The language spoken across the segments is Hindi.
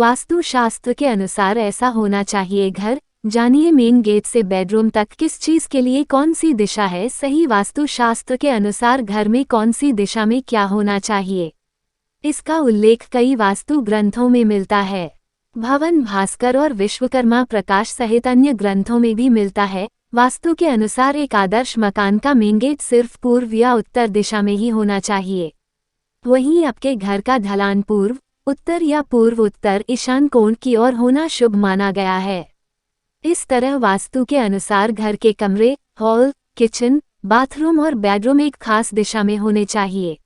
वास्तु शास्त्र के अनुसार ऐसा होना चाहिए घर। जानिए मेन गेट से बेडरूम तक किस चीज के लिए कौन सी दिशा है सही। वास्तु शास्त्र के अनुसार घर में कौन सी दिशा में क्या होना चाहिए, इसका उल्लेख कई वास्तु ग्रंथों में मिलता है। भवन भास्कर और विश्वकर्मा प्रकाश सहित अन्य ग्रंथों में भी मिलता है। वास्तु के अनुसार एक आदर्श मकान का मेन गेट सिर्फ पूर्व या उत्तर दिशा में ही होना चाहिए। वहीं आपके घर का ढलान पूर्व, उत्तर या पूर्व उत्तर ईशान कोण की ओर होना शुभ माना गया है। इस तरह वास्तु के अनुसार घर के कमरे, हॉल, किचन, बाथरूम और बेडरूम एक खास दिशा में होने चाहिए,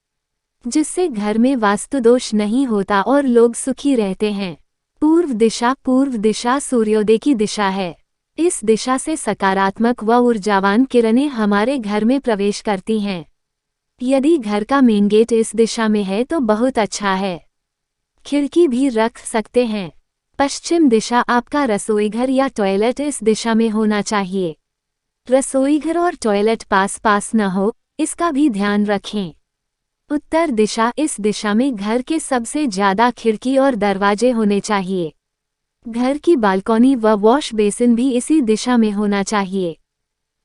जिससे घर में वास्तु दोष नहीं होता और लोग सुखी रहते हैं। पूर्व दिशा सूर्योदय की दिशा है। इस दिशा से सकारात्मक व ऊर्जावान किरणें हमारे घर में प्रवेश करती हैं। यदि घर का मेन गेट इस दिशा में है तो बहुत अच्छा है। खिड़की भी रख सकते हैं। पश्चिम दिशा आपका रसोईघर या टॉयलेट इस दिशा में होना चाहिए। रसोईघर और टॉयलेट पास पास न हो, इसका भी ध्यान रखें। उत्तर दिशा इस दिशा में घर के सबसे ज्यादा खिड़की और दरवाजे होने चाहिए। घर की बालकनी व वॉश बेसिन भी इसी दिशा में होना चाहिए।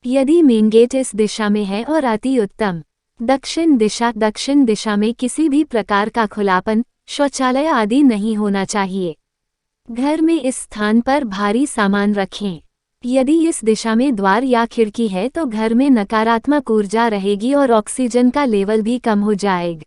यदि मेन गेट इस दिशा में है और अति उत्तम। दक्षिण दिशा में किसी भी प्रकार का खुलापन, शौचालय आदि नहीं होना चाहिए। घर में इस स्थान पर भारी सामान रखें। यदि इस दिशा में द्वार या खिड़की है तो घर में नकारात्मक ऊर्जा रहेगी और ऑक्सीजन का लेवल भी कम हो जाएगा।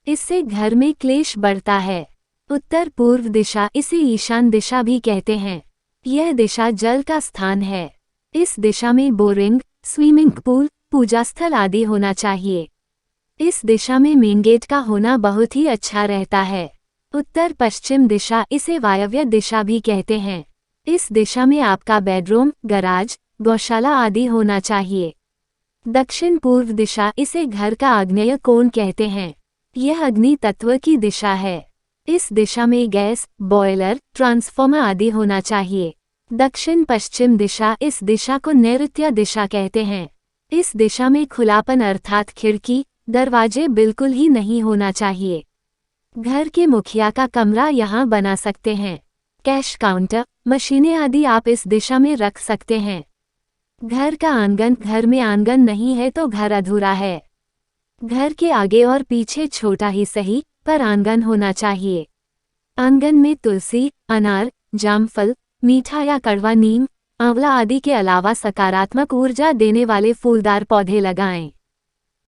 इससे घर में क्लेश बढ़ता है। उत्तर पूर्व दिशा, इसे ईशान दिशा भी कहते हैं। यह दिशा जल का स्थान है। इस दिशा में बोरिंग, स्विमिंग पूल, पूजा स्थल आदि होना चाहिए। इस दिशा में मेन गेट का होना बहुत ही अच्छा रहता है। उत्तर पश्चिम दिशा, इसे वायव्य दिशा भी कहते हैं। इस दिशा में आपका बेडरूम, गराज, गौशाला आदि होना चाहिए। दक्षिण पूर्व दिशा, इसे घर का आग्नेय कोण कहते हैं। यह अग्नि तत्व की दिशा है। इस दिशा में गैस, बॉयलर, ट्रांसफार्मर आदि होना चाहिए। दक्षिण पश्चिम दिशा, इस दिशा को नैऋत्य दिशा कहते हैं। इस दिशा में खुलापन अर्थात खिड़की, दरवाजे बिल्कुल ही नहीं होना चाहिए। घर के मुखिया का कमरा यहाँ बना सकते हैं। कैश काउंटर, मशीनें आदि आप इस दिशा में रख सकते हैं। घर का आंगन, घर में आंगन नहीं है तो घर अधूरा है। घर के आगे और पीछे छोटा ही सही पर आंगन होना चाहिए। आंगन में तुलसी, अनार, जामफल, मीठा या कड़वा नीम, आंवला आदि के अलावा सकारात्मक ऊर्जा देने वाले फूलदार पौधे लगाएं।